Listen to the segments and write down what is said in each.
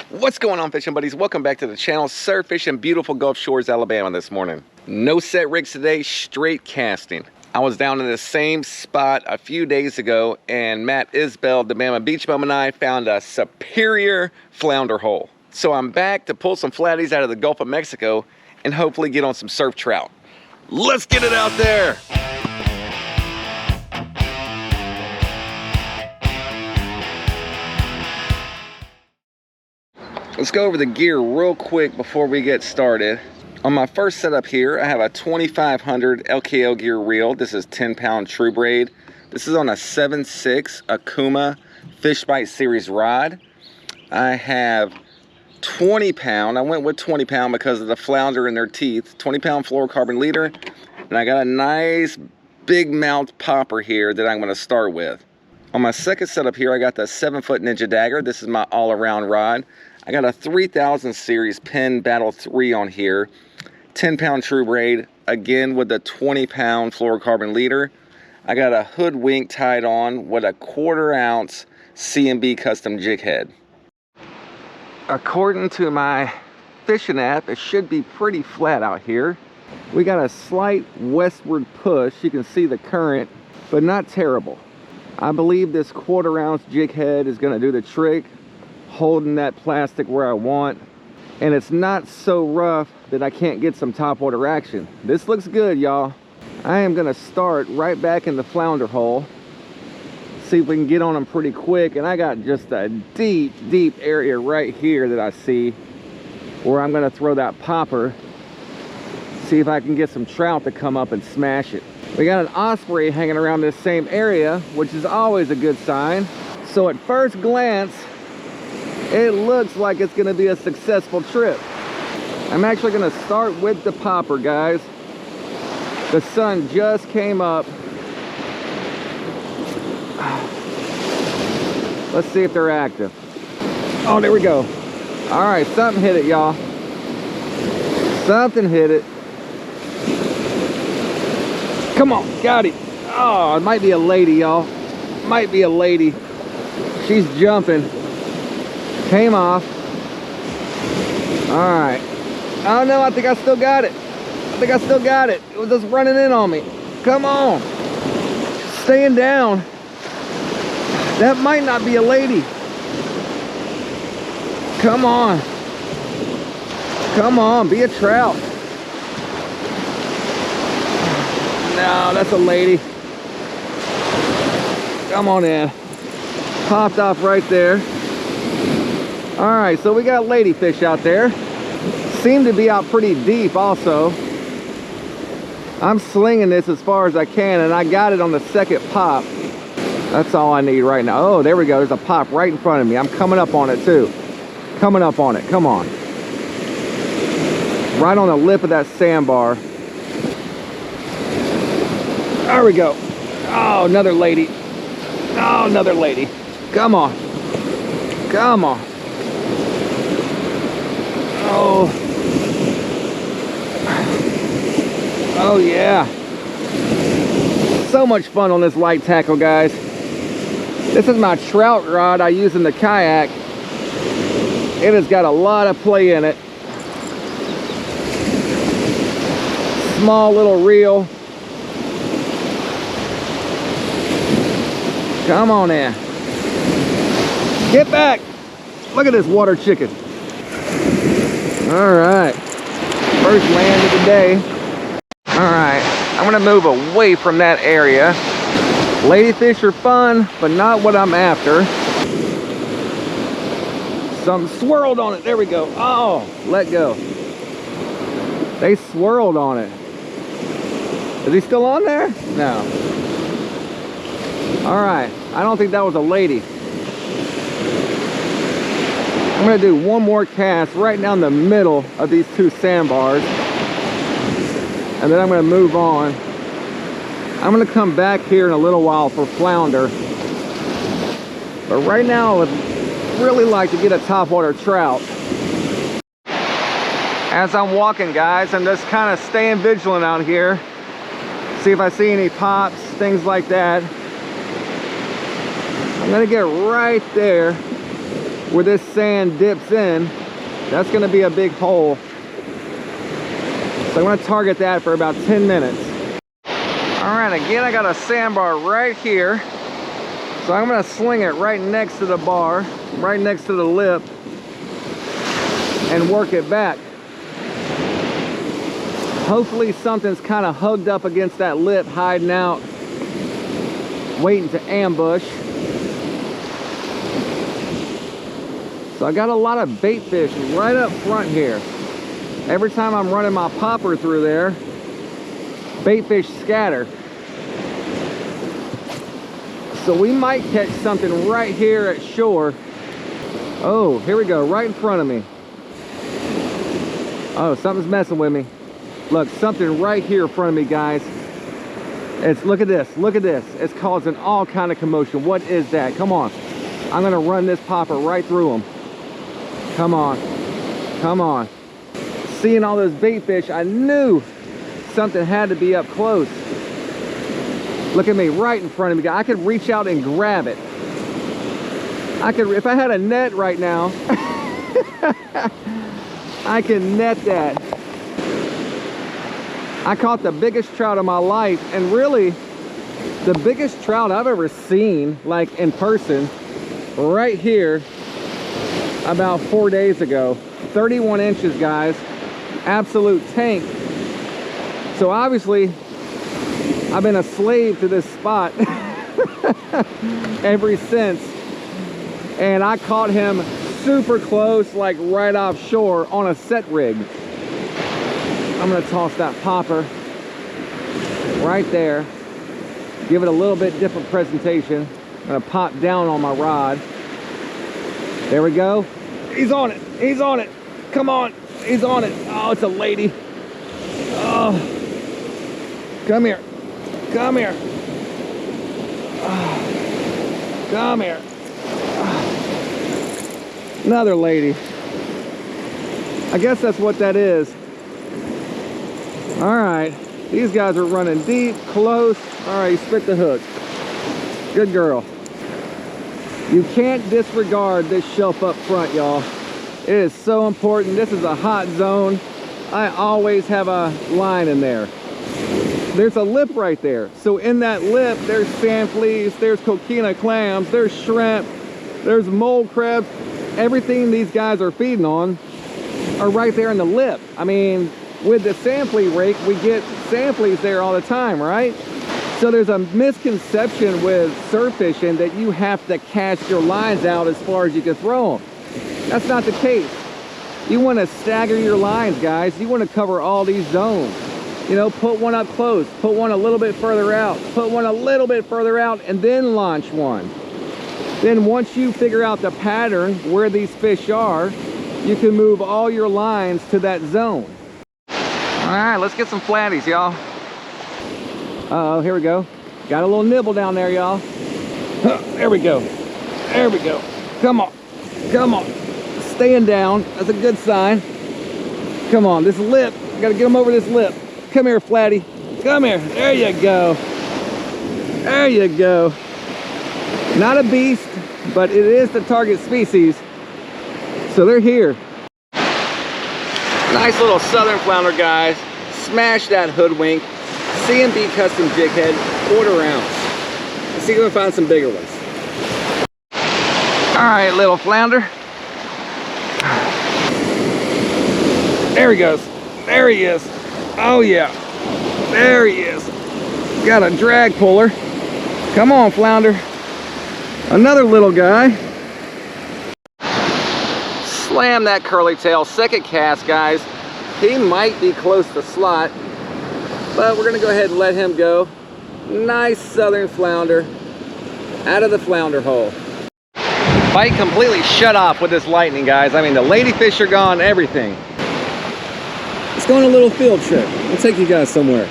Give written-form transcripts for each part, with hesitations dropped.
What's going on, fishing buddies? Welcome back to the channel. Surf fishing beautiful Gulf Shores, Alabama this morning. No set rigs today, straight casting. I was down in the same spot a few days ago, and Matt Isbell, the Bama Beach Bum, and I found a superior flounder hole. So I'm back to pull some flatties out of the Gulf of Mexico and hopefully get on some surf trout. Let's get it out there! Let's go over the gear real quick before we get started. On my first setup here, I have a 2500 LKL gear reel. This is 10-pound true braid. This is on a 7.6 Akuma Fish Bite Series rod. I have 20-pound. I went with 20-pound because of the flounder in their teeth. 20-pound fluorocarbon leader. And I got a nice big mouth popper here that I'm going to start with. On my second setup here, I got the 7-foot Ninja Dagger. This is my all-around rod. I got a 3000 series Penn Battle 3 on here. 10-pound true braid, again with the 20-pound fluorocarbon leader. I got a hoodwink tied on with a 1/4 ounce C&B custom jig head. According to my fishing app, it should be pretty flat out here. We got a slight westward push. You can see the current, but not terrible. I believe this 1/4 ounce jig head is going to do the trick, holding that plastic where I want. And it's not so rough that I can't get some topwater action. This looks good, y'all. I am gonna start right back in the flounder hole, see if we can get on them pretty quick. And I got just a deep area right here that I see where I'm gonna throw that popper, see if I can get some trout to come up and smash it. We got an osprey hanging around this same area, which is always a good sign. So at first glance, it looks like it's gonna be a successful trip. I'm actually gonna start with the popper, guys. The sun just came up. Let's see if they're active. Oh, there we go. All right, something hit it, y'all. Something hit it. Come on, got it. Oh, it might be a lady, y'all. Might be a lady. She's jumping. Came off. All right. Oh no, I think I still got it. I think I still got it. It was just running in on me. Come on. Staying down. That might not be a lady. Come on. Come on, be a trout. No, that's a lady. Come on in. Popped off right there. All right, so we got ladyfish out there. Seem to be out pretty deep also. I'm slinging this as far as I can, and I got it on the second pop. That's all I need right now. Oh, there we go. There's a pop right in front of me. I'm coming up on it too. Coming up on it. Come on. Right on the lip of that sandbar. There we go. Oh, another lady. Oh, another lady. Come on. Come on. Oh. Oh yeah. So much fun on this light tackle, guys. This is my trout rod I use in the kayak. It has got a lot of play in it. Small little reel. Come on in. Get back. Look at this water chicken. All right, first land of the day. All right, I'm gonna move away from that area. Ladyfish are fun, but not what I'm after. Something swirled on it, there we go. Oh, let go. They swirled on it. Is he still on there? No. All right, I don't think that was a lady. I'm gonna do one more cast right down the middle of these two sandbars, and then I'm gonna move on. I'm gonna come back here in a little while for flounder, but right now I would really like to get a topwater trout. As I'm walking, guys, I'm just kind of staying vigilant out here, see if I see any pops, things like that. I'm gonna get right there where this sand dips in, that's gonna be a big hole. So I'm gonna target that for about 10 minutes. All right, again, I got a sandbar right here. So I'm gonna sling it right next to the bar, right next to the lip, and work it back. Hopefully something's kind of hugged up against that lip, hiding out, waiting to ambush. So I got a lot of bait fish right up front here. Every time I'm running my popper through there, bait fish scatter. So we might catch something right here at shore. Oh, here we go, right in front of me. Oh, something's messing with me. Look, something right here in front of me, guys. Look at this, look at this. It's causing all kind of commotion. What is that? Come on. I'm gonna run this popper right through them. Come on, come on. Seeing all those bait fish, I knew something had to be up close. Look at me, right in front of me. I could reach out and grab it. I could, if I had a net right now, I can net that. I caught the biggest trout of my life, and really the biggest trout I've ever seen, like in person, right here about 4 days ago. 31 inches, guys. Absolute tank. So obviously I've been a slave to this spot ever since, and I caught him super close, like right offshore on a set rig. I'm gonna toss that popper right there, give it a little bit different presentation. I'm gonna pop down on my rod. There we go. He's on it, he's on it. Come on, he's on it. Oh, it's a lady. Oh, come here, come here. Oh, come here. Oh. Another lady. I guess that's what that is. All right, these guys are running deep, close. All right, spit the hook. Good girl. You can't disregard this shelf up front, y'all. It is so important. This is a hot zone. I always have a line in there. There's a lip right there. So in that lip, there's sand fleas, there's coquina clams, there's shrimp, there's mole crabs. Everything these guys are feeding on are right there in the lip. I mean, with the sand flea rake, we get sand fleas there all the time, right? So there's a misconception with surf fishing that you have to cast your lines out as far as you can throw them. That's not the case. You want to stagger your lines, guys. You want to cover all these zones. You know, put one up close, put one a little bit further out, put one a little bit further out, and then launch one. Then once you figure out the pattern where these fish are, you can move all your lines to that zone. All right, let's get some flatties, y'all. Uh-oh, here we go. Got a little nibble down there, y'all. There we go. There we go. Come on. Come on. Staying down. That's a good sign. Come on, this lip. Gotta get him over this lip. Come here, flatty. Come here. There you go. There you go. Not a beast, but it is the target species. So they're here. Nice little southern flounder, guys. Smash that hoodwink. C&B custom jig head, 1/4 ounce. Let's see if we can find some bigger ones. All right, little flounder. There he goes. There he is. Oh yeah. There he is. Got a drag puller. Come on, flounder. Another little guy. Slam that curly tail. Second cast, guys. He might be close to slot, but we're gonna go ahead and let him go. Nice southern flounder out of the flounder hole. Bite completely shut off with this lightning, guys. I mean, the ladyfish are gone, everything. Let's go on a little field trip. I'll take you guys somewhere.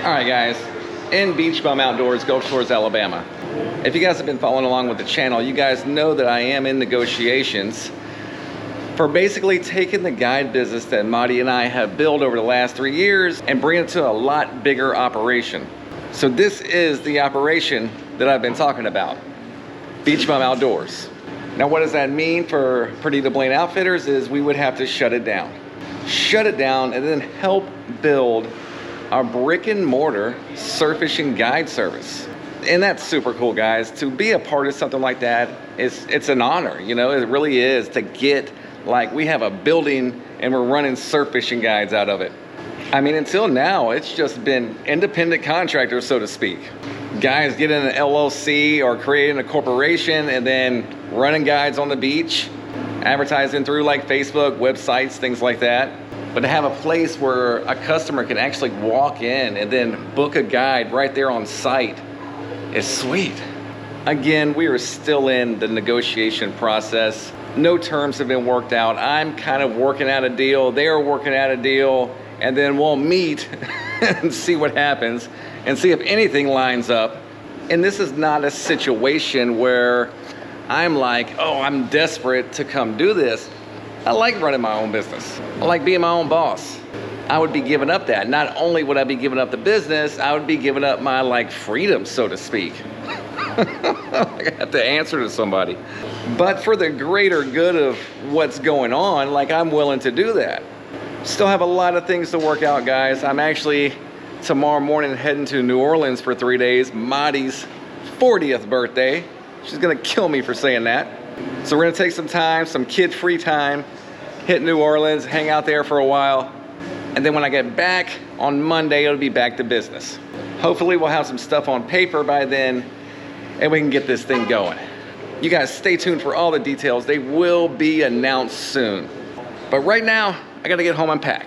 All right, guys, in Beach Bum Outdoors, Gulf Shores, Alabama. If you guys have been following along with the channel, you guys know that I am in negotiations for basically taking the guide business that Marty and I have built over the last 3 years and bringing it to a lot bigger operation. So this is the operation that I've been talking about, Beach Bum Outdoors. Now what does that mean for PERDIDOBLANE Outfitters is we would have to shut it down and then help build our brick and mortar surf fishing guide service. And that's super cool, guys. To be a part of something like that, it's an honor, you know, it really is, to get, like, we have a building and we're running surf fishing guides out of it. I mean, until now, it's just been independent contractors, so to speak. Guys getting an LLC or creating a corporation and then running guides on the beach, advertising through like Facebook, websites, things like that. But to have a place where a customer can actually walk in and then book a guide right there on site is sweet. Again, we are still in the negotiation process. No terms have been worked out. I'm kind of working out a deal. They're working out a deal. And then we'll meet and see what happens and see if anything lines up. And this is not a situation where I'm like, oh, I'm desperate to come do this. I like running my own business. I like being my own boss. I would be giving up that. Not only would I be giving up the business, I would be giving up my like freedom, so to speak. I have to answer to somebody. But for the greater good of what's going on, like, I'm willing to do that. Still have a lot of things to work out, guys. I'm actually tomorrow morning heading to New Orleans for 3 days. Maddie's 40th birthday. She's gonna kill me for saying that. So we're gonna take some time, some kid-free time, hit New Orleans, hang out there for a while. And then when I get back on Monday, it'll be back to business. Hopefully we'll have some stuff on paper by then and we can get this thing going. You guys stay tuned for all the details. They will be announced soon. But right now, I gotta get home and pack.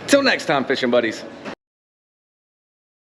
Till next time, fishing buddies.